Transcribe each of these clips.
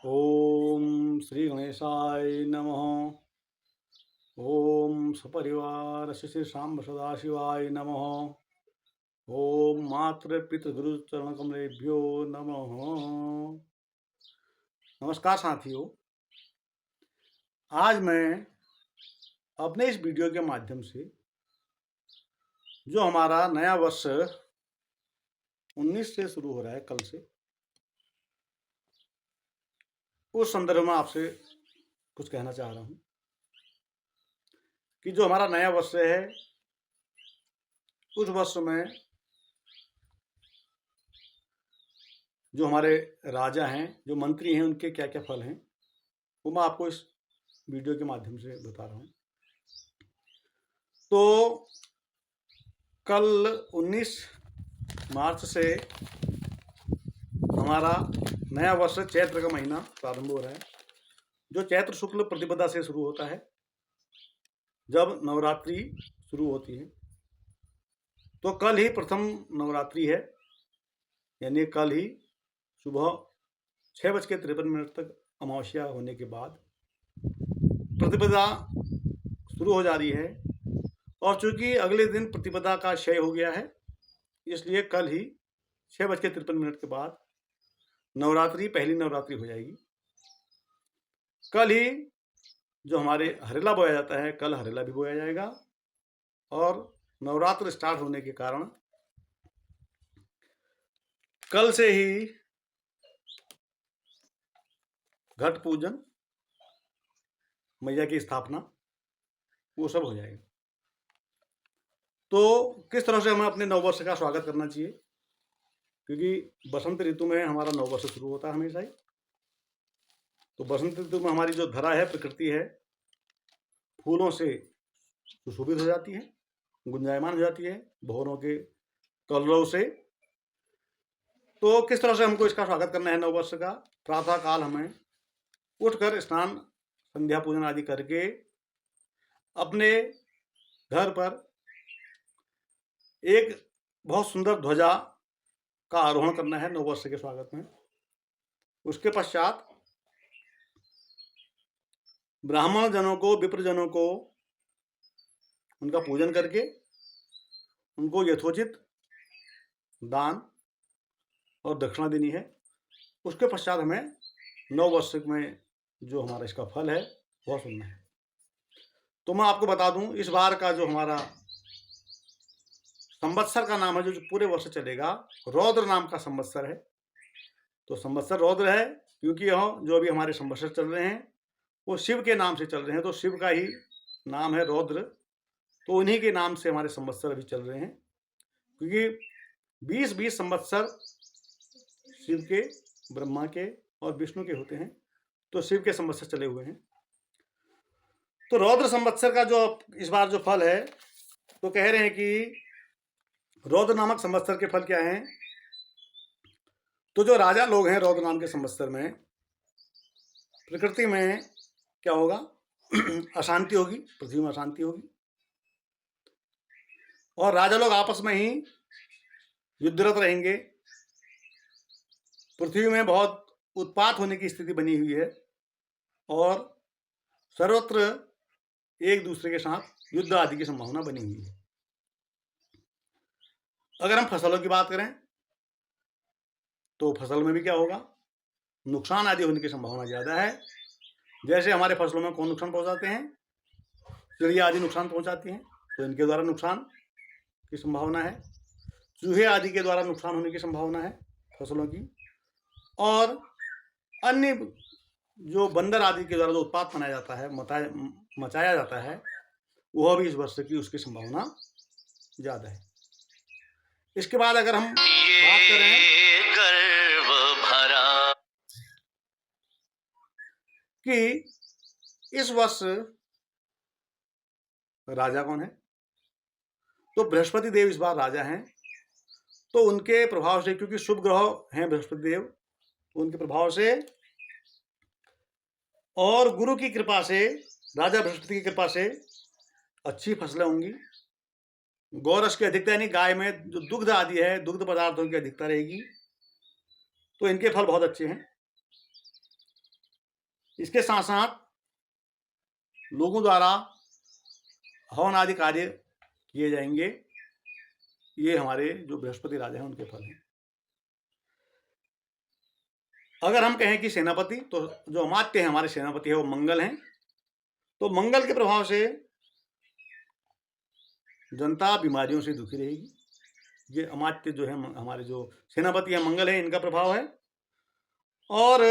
ओम श्री गणेशाय नमः। ओम सपरिवार श्री शाम सदाशिवाय नमः। ओम मातृ पितृ चरण कमलेभ्यो नमः। नमस्कार साथियों, आज मैं अपने इस वीडियो के माध्यम से जो हमारा नया वर्ष 19 से शुरू हो रहा है, कल से, उस संदर्भ में आपसे कुछ कहना चाह रहा हूं कि जो हमारा नया वर्ष है, उस वर्ष में जो हमारे राजा हैं, जो मंत्री हैं, उनके क्या क्या फल हैं, वो मैं आपको इस वीडियो के माध्यम से बता रहा हूं। तो कल 19 मार्च से हमारा नया वर्ष चैत्र का महीना प्रारंभ हो रहा है, जो चैत्र शुक्ल प्रतिपदा से शुरू होता है, जब नवरात्रि शुरू होती है। तो कल ही प्रथम नवरात्रि है, यानी कल ही सुबह 6:53 तक अमावस्या होने के बाद प्रतिपदा शुरू हो जा रही है। और चूंकि अगले दिन प्रतिपदा का क्षय हो गया है, इसलिए कल ही 6:53 के बाद नवरात्रि, पहली नवरात्रि हो जाएगी। कल ही जो हमारे हरेला बोया जाता है, कल हरेला भी बोया जाएगा। और नवरात्र स्टार्ट होने के कारण कल से ही घट पूजन, मैया की स्थापना, वो सब हो जाएगा। तो किस तरह से हमें अपने नववर्ष का स्वागत करना चाहिए, क्योंकि बसंत ऋतु में हमारा नववर्ष शुरू होता है हमेशा ही। तो बसंत ऋतु में हमारी जो धरा है, प्रकृति है, फूलों से सुशोभित हो जाती है, गुंजायमान हो जाती है, भवरों के कलरव से। तो किस तरह से हमको इसका स्वागत करना है नववर्ष का? प्रातः काल हमें उठकर स्नान, संध्या पूजन आदि करके अपने घर पर एक बहुत सुंदर ध्वजा का आरोहण करना है नववर्ष के स्वागत में। उसके पश्चात ब्राह्मण जनों को, विप्र जनों को उनका पूजन करके उनको यथोचित दान और दक्षिणा देनी है। उसके पश्चात हमें नववर्ष में जो हमारा इसका फल है वह सुनना है। तो मैं आपको बता दूं, इस बार का जो हमारा संवत्सर का नाम है, जो पूरे वर्ष चलेगा, रौद्र नाम का संवत्सर है। तो संवत्सर रौद्र है क्योंकि यह जो अभी हमारे संवत्सर चल रहे हैं वो शिव के नाम से चल रहे हैं। तो शिव का ही नाम है रौद्र, तो उन्हीं के नाम से हमारे संवत्सर अभी चल रहे हैं। क्योंकि 20 संवत्सर शिव के, ब्रह्मा के और विष्णु के होते हैं, तो शिव के संवत्सर चले हुए हैं। तो रौद्र संवत्सर का जो इस बार जो फल है, तो कह रहे हैं कि रौद्र नामक संवत्सर के फल क्या हैं? तो जो राजा लोग हैं रौद्र नाम के संवत्सर में, प्रकृति में क्या होगा? अशांति होगी, पृथ्वी में अशांति होगी, और राजा लोग आपस में ही युद्धरत रहेंगे। पृथ्वी में बहुत उत्पात होने की स्थिति बनी हुई है और सर्वत्र एक दूसरे के साथ युद्ध आदि की संभावना बनी हुई है। अगर हम फसलों की बात करें तो फसल में भी क्या होगा? नुकसान आदि होने की संभावना ज़्यादा है। जैसे हमारे फसलों में कौन नुकसान पहुंचाते हैं? चिड़िया आदि नुकसान पहुंचाती हैं, तो इनके द्वारा नुकसान की संभावना है। चूहे आदि के द्वारा नुकसान होने की संभावना है फसलों की। और अन्य जो बंदर आदि के द्वारा जो उत्पात मनाया जाता है, मचाया जाता है, वह भी इस वर्ष की उसकी संभावना ज़्यादा है। इसके बाद अगर हम बात करें गर्व भरा कि इस वर्ष राजा कौन है, तो बृहस्पति देव इस बार राजा हैं। तो उनके प्रभाव से, क्योंकि शुभ ग्रह हैं बृहस्पति देव, तो उनके प्रभाव से और गुरु की कृपा से, राजा बृहस्पति की कृपा से अच्छी फसलें होंगी। गौरस की अधिकता, यानी गाय में जो दुग्ध आदि है, दुग्ध पदार्थों की अधिकता रहेगी। तो इनके फल बहुत अच्छे हैं। इसके साथ साथ लोगों द्वारा हवन आदि कार्य किए जाएंगे। ये हमारे जो बृहस्पति राजा हैं उनके फल हैं। अगर हम कहें कि सेनापति, तो जो अमात्य है हमारे सेनापति है वो मंगल हैं। तो मंगल के प्रभाव से जनता बीमारियों से दुखी रहेगी। ये अमात्य जो है हमारे जो सेनापति है मंगल है, इनका प्रभाव है। और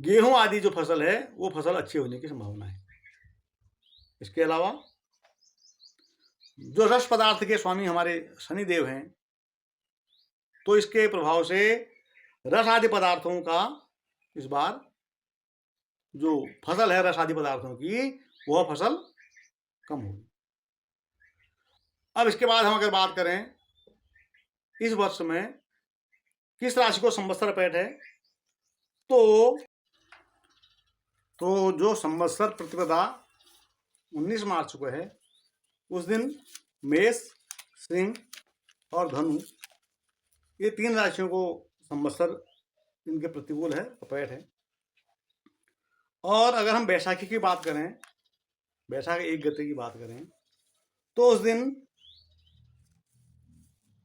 गेहूं आदि जो फसल है वो फसल अच्छी होने की संभावना है। इसके अलावा जो रस पदार्थ के स्वामी हमारे शनिदेव हैं, तो इसके प्रभाव से रस आदि पदार्थों का इस बार जो फसल है रस आदि पदार्थों की, वह फसल कम होगी। अब इसके बाद हम अगर बात करें इस वर्ष में किस राशि को संवत्सर पैठ है, तो जो संवत्सर प्रतिपदा 19 मार्च को है, उस दिन मेष, सिंह और धनु, ये 3 राशियों को संवत्सर इनके प्रतिकूल है, पैठ है। और अगर हम बैसाखी की बात करें, बैसाख एक गते की बात करें, तो उस दिन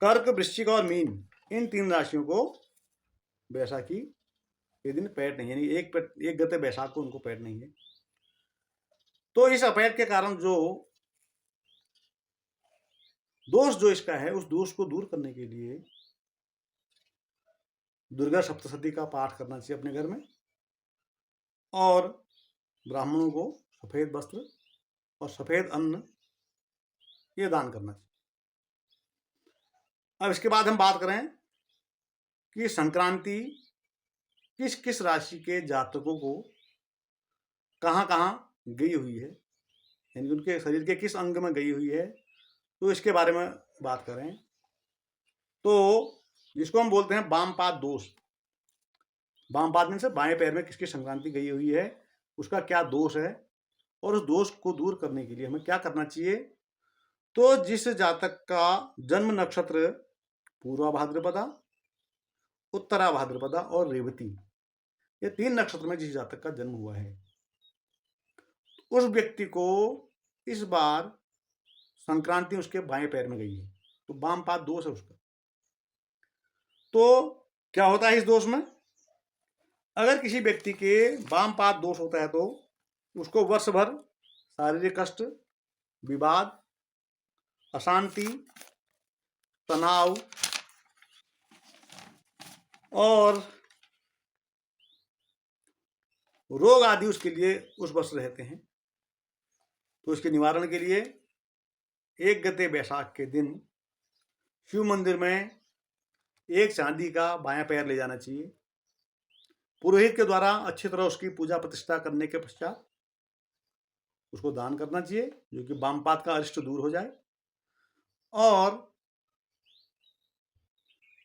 कर्क, वृश्चिक और मीन, इन 3 राशियों को बैसाखी के दिन पैठ नहीं है, यानी एक गते बैसाख को उनको पैठ नहीं है। तो इस अपैठ के कारण जो दोष जो इसका है, उस दोष को दूर करने के लिए दुर्गा सप्तशती का पाठ करना चाहिए अपने घर में, और ब्राह्मणों को सफेद वस्त्र और सफेद अन्न ये दान करना चाहिए। अब इसके बाद हम बात करें कि संक्रांति किस किस राशि के जातकों को कहाँ कहाँ गई हुई है, यानी उनके शरीर के किस अंग में गई हुई है, तो इसके बारे में बात करें। तो जिसको हम बोलते हैं वामपाद दोष, वामपाद में से बाएं पैर में किसकी संक्रांति गई हुई है, उसका क्या दोष है, और उस दोष को दूर करने के लिए हमें क्या करना चाहिए। तो जिस जातक का जन्म नक्षत्र पूर्वा भाद्रपदा, उत्तरा भाद्रपदा और रेवती, ये 3 नक्षत्र में जिस जातक का जन्म हुआ है, उस व्यक्ति को इस बार संक्रांति उसके बाएं पैर में गई है, तो वामपाद दोष है उसका। तो क्या होता है इस दोष में, अगर किसी व्यक्ति के वामपाद दोष होता है तो उसको वर्ष भर शारीरिक कष्ट, विवाद, अशांति, तनाव और रोग आदि उसके लिए उस वर्ष रहते हैं। तो इसके निवारण के लिए एक गते बैसाख के दिन शिव मंदिर में एक चांदी का बायां पैर ले जाना चाहिए। पुरोहित के द्वारा अच्छी तरह उसकी पूजा प्रतिष्ठा करने के पश्चात उसको दान करना चाहिए, जो कि वामपाद का अरिष्ट दूर हो जाए। और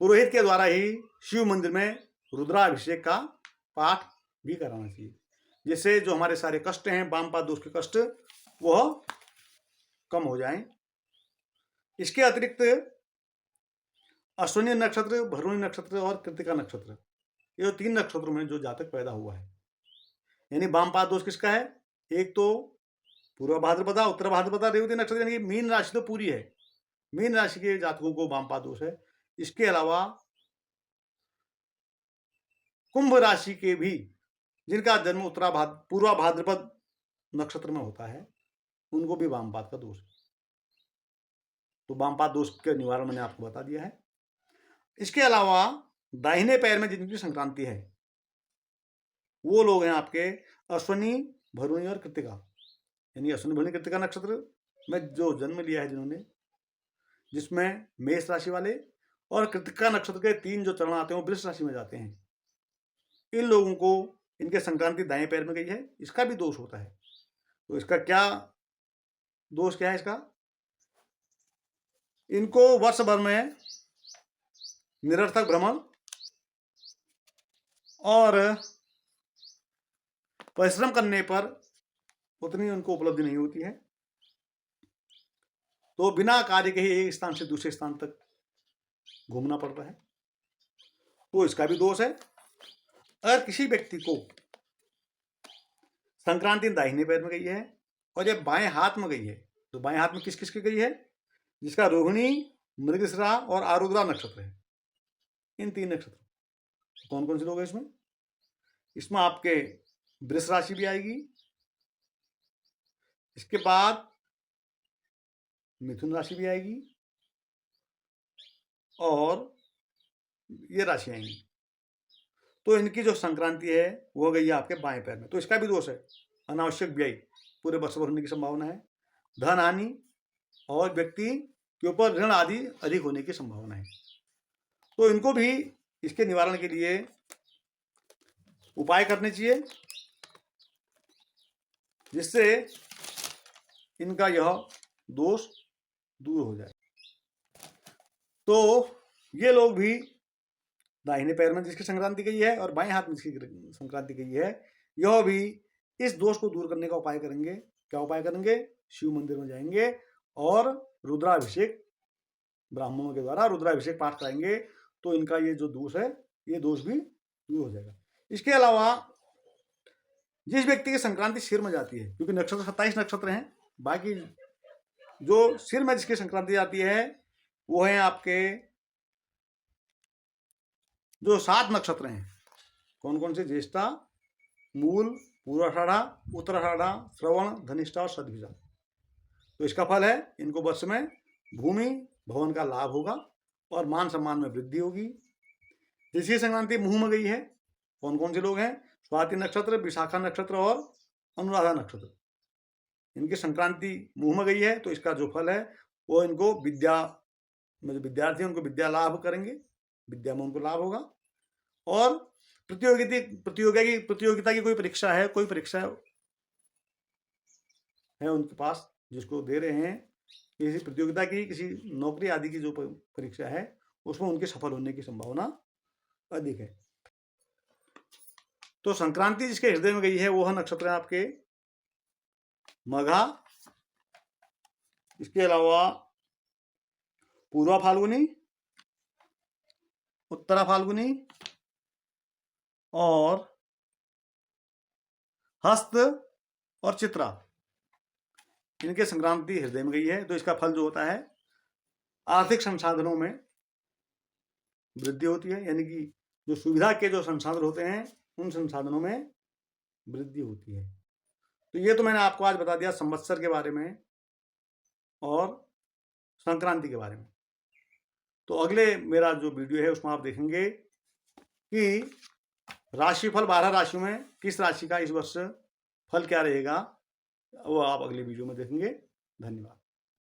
पुरोहित के द्वारा ही शिव मंदिर में रुद्राभिषेक का पाठ भी कराना चाहिए, जिससे जो हमारे सारे कष्ट हैं, वामपाद दोष के कष्ट, वह कम हो जाएं। इसके अतिरिक्त अश्विनी नक्षत्र, भरुणी नक्षत्र और कृतिका नक्षत्र, ये 3 नक्षत्रों में जो जातक पैदा हुआ है, यानी वामपाद दोष किसका है, एक तो पूर्व भाद्रपदा, उत्तर भाद्रपदा, रेवती नक्षत्र, यानी मीन राशि तो पूरी है, मीन राशि के जातकों को वामपाद दोष है। इसके अलावा कुंभ राशि के भी जिनका जन्म पूर्वा भाद्रपद नक्षत्र में होता है, उनको भी वामपाद का दोष है। तो वामपाद दोष के निवारण मैंने आपको बता दिया है। इसके अलावा दाहिने पैर में जिनकी संक्रांति है, वो लोग हैं आपके अश्विनी, भरुणी और कृतिका, यानी अश्विनी, भरुणी, कृतिका नक्षत्र में जो जन्म लिया है जिन्होंने, जिसमें मेष राशि वाले और कृतिका नक्षत्र के 3 जो चरण आते हैं वो वृष राशि में जाते हैं, इन लोगों को इनके संक्रांति दाएं पैर में गई है, इसका भी दोष होता है। तो इसका क्या दोष क्या है इसका, इनको वर्ष भर में निरर्थक भ्रमण और परिश्रम करने पर उतनी उनको उपलब्धि नहीं होती है, तो बिना कार्य के ही एक स्थान से दूसरे स्थान तक घूमना पड़ता है, तो इसका भी दोष है। अगर किसी व्यक्ति को संक्रांति दाहिने पैर में गई है और ये बाएं हाथ में गई है, तो बाएं हाथ में किस किस की गई है? जिसका रोहिणी, मृगशिरा और आरुद्रा नक्षत्र है, इन 3 नक्षत्र। कौन कौन से लोग हैं इसमें? इसमें आपके वृष राशि भी आएगी, इसके बाद मिथुन राशि भी आएगी और ये राशि आएंगी। तो इनकी जो संक्रांति है वो गई है आपके बाएं पैर में, तो इसका भी दोष है, अनावश्यक व्यय पूरे वर्ष भर होने की संभावना है, धन हानि और व्यक्ति के ऊपर ऋण आदि अधिक होने की संभावना है। तो इनको भी इसके निवारण के लिए उपाय करने चाहिए, जिससे इनका यह दोष दूर हो जाए। तो ये लोग भी दाहिने पैर में जिसकी संक्रांति गई है और बाएं हाथ में जिसकी संक्रांति गई है, यह भी इस दोष को दूर करने का उपाय करेंगे। क्या उपाय करेंगे? शिव मंदिर में जाएंगे और रुद्राभिषेक, ब्राह्मणों के द्वारा रुद्राभिषेक पाठ कराएंगे, तो इनका ये जो दोष है, ये दोष भी दूर हो जाएगा। इसके अलावा जिस व्यक्ति की संक्रांति सिर में जाती है, क्योंकि नक्षत्र 27 नक्षत्र हैं, बाकी जो सिर में जिसकी संक्रांति जाती है वो है आपके जो 7 नक्षत्र हैं। कौन कौन से? ज्येष्ठा, मूल, पूर्वाषाढ़ा, उत्तराषाढ़ा, श्रवण, धनिष्ठा और शतभिजा। तो इसका फल है, इनको वर्ष में भूमि भवन का लाभ होगा और मान सम्मान में वृद्धि होगी। जिसकी संक्रांति मुंह में गई है, कौन कौन से लोग हैं? स्वाति नक्षत्र, विशाखा नक्षत्र और अनुराधा नक्षत्र। इनकी संक्रांति मुंह में गई है, तो इसका जो फल है वो इनको विद्या में, जो विद्यार्थी उनको विद्या लाभ करेंगे, विद्या में उनको लाभ होगा। और प्रतियोगिता की कोई परीक्षा है, कोई परीक्षा है उनके पास जिसको दे रहे हैं, किसी प्रतियोगिता की, किसी नौकरी आदि की जो परीक्षा है, उसमें उनके सफल होने की संभावना अधिक है। तो संक्रांति जिसके हृदय में गई है वो नक्षत्र है आपके मघा, इसके अलावा पूर्वा फाल्गुनी, उत्तरा फाल्गुनी और हस्त और चित्रा। इनके संक्रांति हृदय में गई है, तो इसका फल जो होता है, आर्थिक संसाधनों में वृद्धि होती है, यानी कि जो सुविधा के जो संसाधन होते हैं उन संसाधनों में वृद्धि होती है। तो ये तो मैंने आपको आज बता दिया संवत्सर के बारे में और संक्रांति के बारे में। तो अगले मेरा जो वीडियो है उसमें आप देखेंगे कि राशिफल 12 राशियों में किस राशि का इस वर्ष फल क्या रहेगा, वो आप अगले वीडियो में देखेंगे। धन्यवाद।